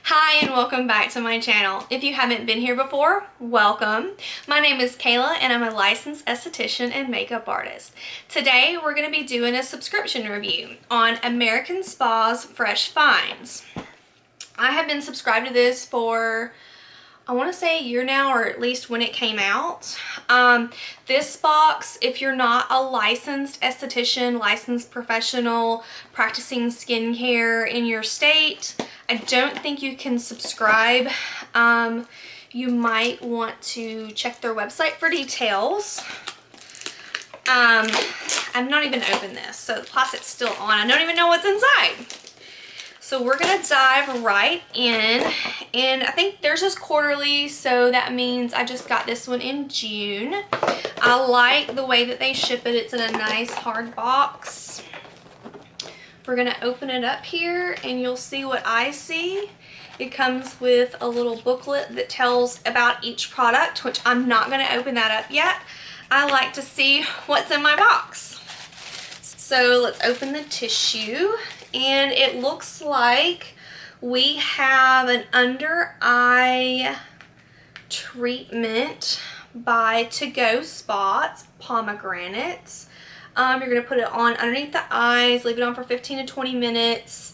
Hi and welcome back to my channel. If you haven't been here before, welcome. My name is Kayla and I'm a licensed esthetician and makeup artist. Today we're going to be doing a subscription review on American Spa's Fresh Finds. I have been subscribed to this for I want to say a year now, or at least when it came out. This box, if you're not a licensed esthetician, licensed professional practicing skincare in your state, I don't think you can subscribe. You might want to check their website for details. I've not even opened this, so the plastic's still on. I don't even know what's inside. So we're gonna dive right in, and I think theirs is quarterly, so that means I just got this one in June. I like the way that they ship it. It's in a nice hard box. We're gonna open it up here and you'll see what I see. It comes with a little booklet that tells about each product, which I'm not gonna open that up yet. I like to see what's in my box. So let's open the tissue. And it looks like we have an under eye treatment by To Go Spots pomegranates. You're going to put it on underneath the eyes, leave it on for 15 to 20 minutes.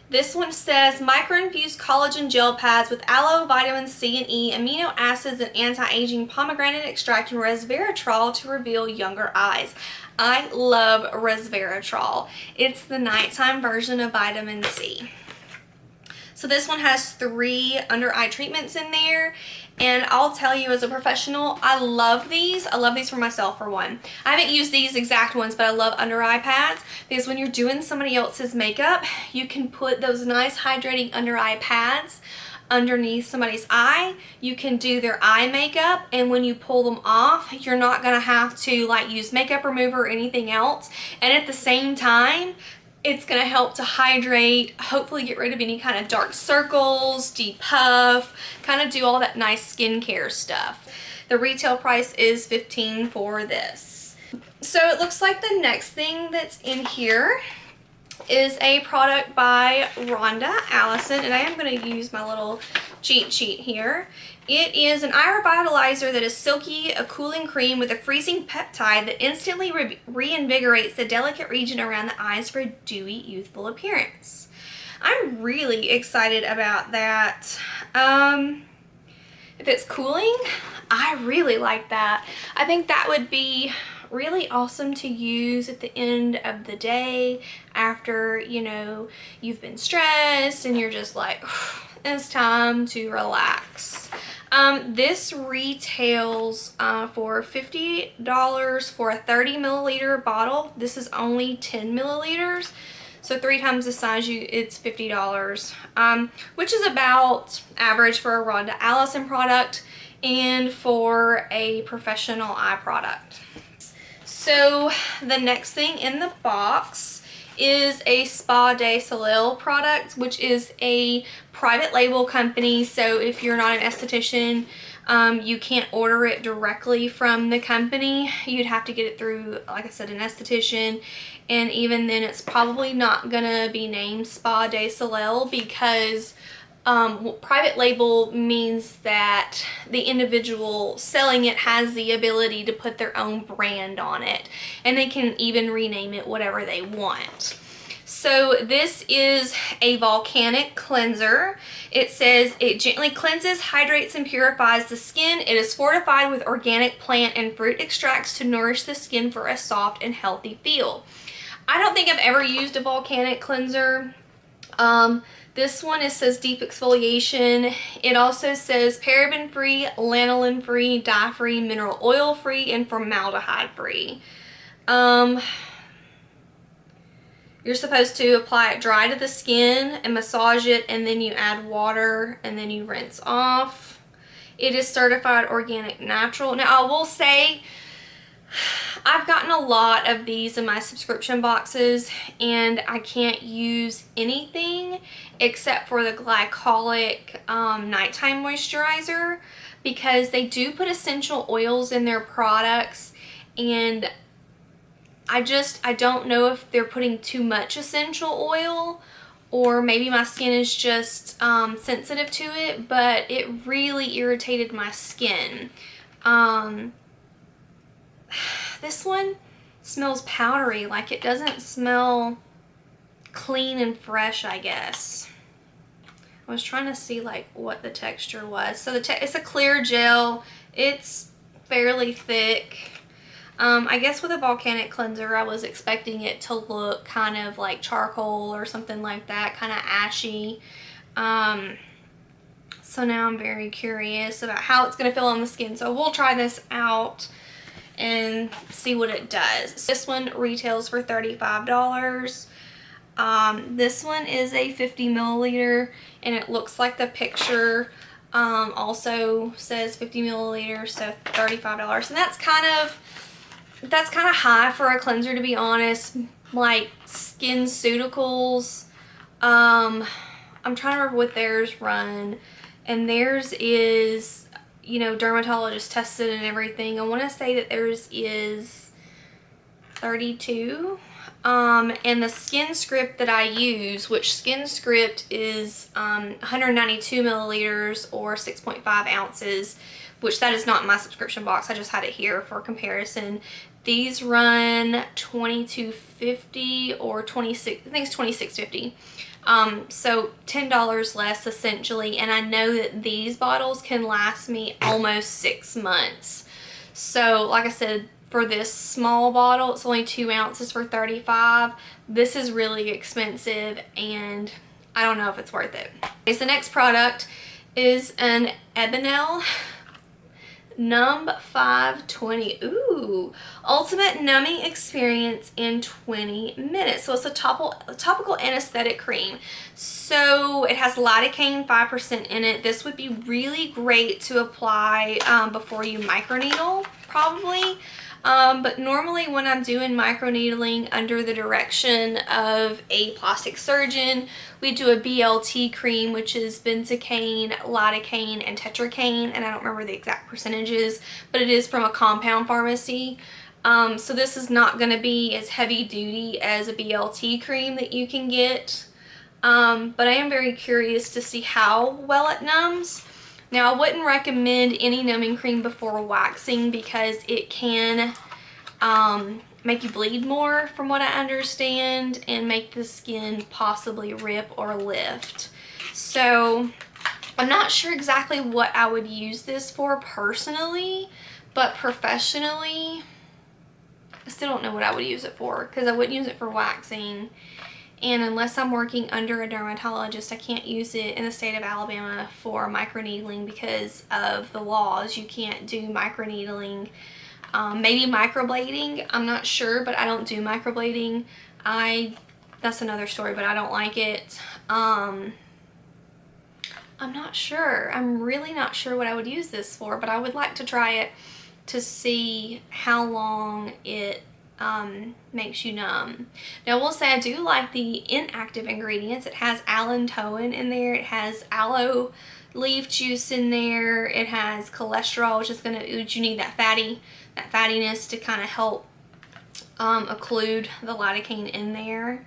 This one says micro-infused collagen gel pads with aloe, vitamin C and E, amino acids, and anti-aging pomegranate extract and resveratrol to reveal younger eyes. I love resveratrol. It's the nighttime version of vitamin C. So this one has 3 under eye treatments in there, and I'll tell you, as a professional, I love these. I love these for myself, for one. I haven't used these exact ones, but I love under eye pads because when you're doing somebody else's makeup, you can put those nice hydrating under eye pads underneath somebody's eye. You can do their eye makeup, and when you pull them off, you're not gonna have to like use makeup remover or anything else, and at the same time it's gonna help to hydrate, hopefully get rid of any kind of dark circles, depuff, kind of do all that nice skincare stuff. The retail price is $15 for this. So it looks like the next thing that's in here is a product by Rhonda Allison, and I am going to use my little cheat sheet here. It is an eye revitalizer that is silky, a cooling cream with a freezing peptide that instantly reinvigorates the delicate region around the eyes for a dewy, youthful appearance. I'm really excited about that. If it's cooling, I really like that. I think that would be really awesome to use at the end of the day after, you know, you've been stressed and you're just like, it's time to relax. This retails for $50 for a 30 milliliter bottle. This is only 10 milliliters. So 3 times the size, it's $50, which is about average for a Rhonda Allison product and for a professional eye product. So the next thing in the box is a Spa de Soleil product, which is a private label company. So if you're not an esthetician, you can't order it directly from the company. You'd have to get it through, like I said, an esthetician. And even then, it's probably not gonna be named Spa de Soleil because private label means that the individual selling it has the ability to put their own brand on it, and they can even rename it whatever they want. So this is a volcanic cleanser. It says it gently cleanses, hydrates, and purifies the skin. It is fortified with organic plant and fruit extracts to nourish the skin for a soft and healthy feel. I don't think I've ever used a volcanic cleanser. This one, it says deep exfoliation. It also says paraben-free, lanolin-free, dye-free, mineral oil-free, and formaldehyde-free. You're supposed to apply it dry to the skin and massage it, and then you add water, and then you rinse off. It is certified organic natural. Now, I will say, I've gotten a lot of these in my subscription boxes, and I can't use anything except for the glycolic nighttime moisturizer because they do put essential oils in their products, and I don't know if they're putting too much essential oil or maybe my skin is just sensitive to it, but it really irritated my skin. This one smells powdery, like it doesn't smell clean and fresh, I guess. I was trying to see like what the texture was. So it's a clear gel. It's fairly thick. I guess with a volcanic cleanser, I was expecting it to look kind of like charcoal or something like that, kind of ashy. So now I'm very curious about how it's going to feel on the skin. So we'll try this out and see what it does. This one retails for $35. This one is a 50 milliliter, and it looks like the picture also says 50 milliliters, so $35. And that's kind of high for a cleanser, to be honest. Like SkinCeuticals, I'm trying to remember what theirs run, and theirs is, you know, dermatologist tested and everything. I want to say that theirs is 32. And the SkinScript that I use, which SkinScript is 192 milliliters or 6.5 ounces, which that is not in my subscription box. I just had it here for comparison. These run $22.50 or 26, I think it's $26.50. So $10 less essentially, and I know that these bottles can last me almost 6 months. So like I said, for this small bottle, it's only 2 ounces for $35. This is really expensive, and I don't know if it's worth it. Okay, so the next product is an Ebonel Numb 520. Ooh, ultimate numbing experience in 20 minutes. So it's a topical anesthetic cream. So it has lidocaine 5% in it. This would be really great to apply before you microneedle, probably. But normally when I'm doing microneedling under the direction of a plastic surgeon, we do a BLT cream, which is benzocaine, lidocaine, and tetracaine, and I don't remember the exact percentages, but it is from a compound pharmacy. So this is not going to be as heavy duty as a BLT cream that you can get, but I am very curious to see how well it numbs. Now, I wouldn't recommend any numbing cream before waxing because it can make you bleed more, from what I understand, and make the skin possibly rip or lift. So I'm not sure exactly what I would use this for personally, but professionally, I still don't know what I would use it for, because I wouldn't use it for waxing. And unless I'm working under a dermatologist, I can't use it in the state of Alabama for microneedling because of the laws. You can't do microneedling. Maybe microblading, I'm not sure, but I don't do microblading. That's another story, but I don't like it. I'm not sure. I'm really not sure what I would use this for, but I would like to try it to see how long it makes you numb. Now, I will say I do like the inactive ingredients. It has allantoin in there. It has aloe leaf juice in there. It has cholesterol, which you need that fattiness to kind of help occlude the lidocaine in there.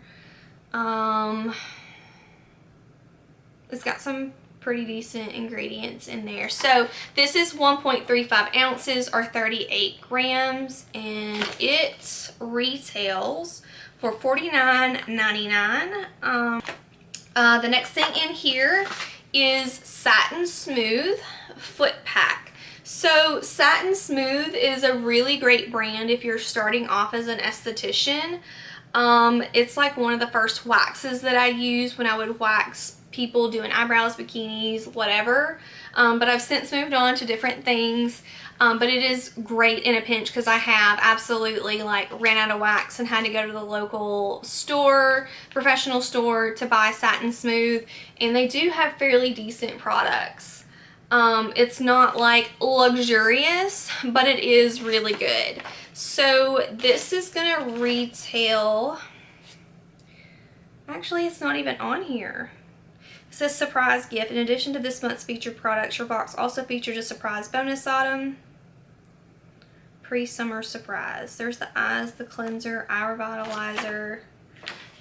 It's got some pretty decent ingredients in there. So this is 1.35 ounces or 38 grams, and it retails for $49.99. The next thing in here is Satin Smooth Foot Pack. So Satin Smooth is a really great brand if you're starting off as an esthetician. It's like one of the first waxes that I used when I would wax people doing eyebrows, bikinis, whatever. But I've since moved on to different things. But it is great in a pinch because I have absolutely like ran out of wax and had to go to the local store, professional store, to buy Satin Smooth. And they do have fairly decent products. It's not like luxurious, but it is really good. So this is gonna retail, actually it's not even on here. It says surprise gift. In addition to this month's featured products, your box also features a surprise bonus item. Pre-summer surprise. There's the eyes, the cleanser, eye revitalizer,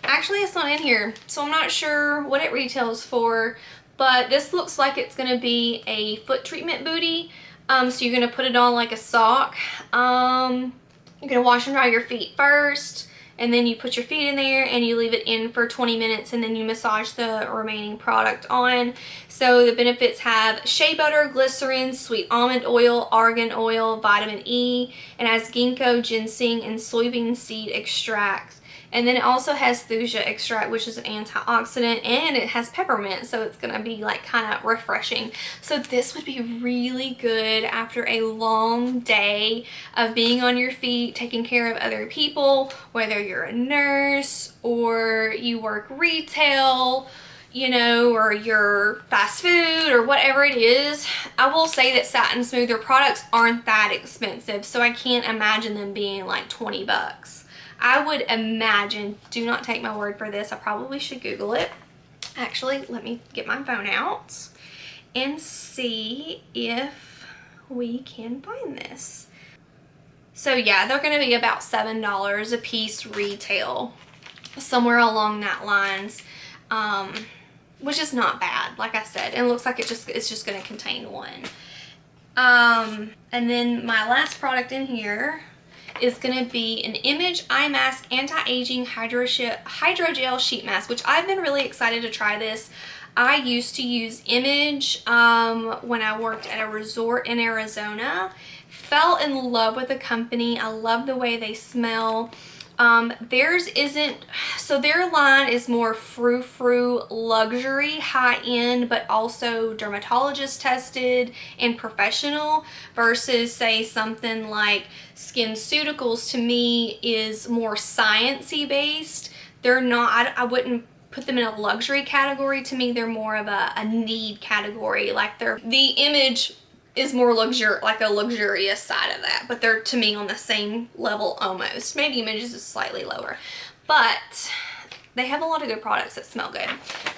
Actually, it's not in here, so I'm not sure what it retails for, but this looks like it's going to be a foot treatment booty. So you're going to put it on like a sock. You're going to wash and dry your feet first, and then you put your feet in there and you leave it in for 20 minutes, and then you massage the remaining product on. So the benefits have shea butter, glycerin, sweet almond oil, argan oil, vitamin E, and has ginkgo, ginseng, and soybean seed extracts. And then it also has thuja extract, which is an antioxidant, and it has peppermint, so it's gonna be like kind of refreshing. So this would be really good after a long day of being on your feet, taking care of other people, whether you're a nurse or you work retail, you know, or you're fast food or whatever it is. I will say that Satin Smooth, their products aren't that expensive, so I can't imagine them being like 20 bucks. I would imagine, do not take my word for this, I probably should Google it. Actually, let me get my phone out and see if we can find this. So yeah, they're going to be about $7 a piece retail, somewhere along that lines, which is not bad, like I said. And it looks like it's just going to contain one. And then my last product in here is going to be an Image Eye Mask Anti-Aging Hydrogel Sheet Mask, which I've been really excited to try this. I used to use Image when I worked at a resort in Arizona. Fell in love with the company. I love the way they smell. Theirs isn't, so their line is more frou-frou luxury, high-end, but also dermatologist tested and professional, versus say something like SkinCeuticals to me is more sciencey based. They're not, I wouldn't put them in a luxury category. To me, they're more of a need category. Like the Image is more like a luxurious side of that, but they're to me on the same level almost. Maybe Images is slightly lower, but they have a lot of good products that smell good.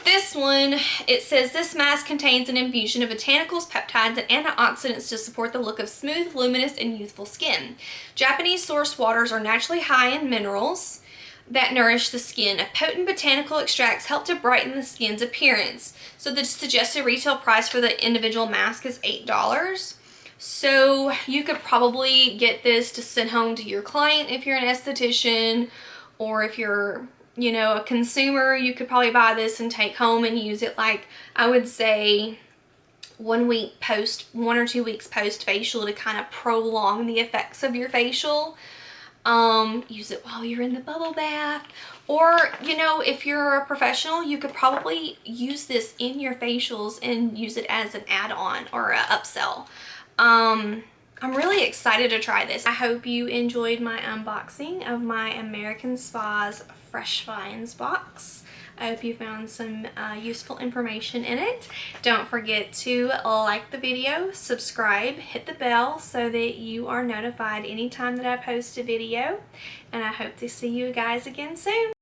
This one, it says this mask contains an infusion of botanicals, peptides, and antioxidants to support the look of smooth, luminous, and youthful skin. Japanese sourced waters are naturally high in minerals that nourish the skin. Potent botanical extracts help to brighten the skin's appearance. So the suggested retail price for the individual mask is $8. So you could probably get this to send home to your client if you're an esthetician, or if you're, you know, a consumer, you could probably buy this and take home and use it, like I would say 1 or 2 weeks post facial, to kind of prolong the effects of your facial. Use it while you're in the bubble bath, or, you know, if you're a professional, you could probably use this in your facials and use it as an add-on or an upsell. I'm really excited to try this. I hope you enjoyed my unboxing of my American Spa's Fresh Finds box. I hope you found some useful information in it. Don't forget to like the video, subscribe, hit the bell so that you are notified anytime that I post a video. And I hope to see you guys again soon.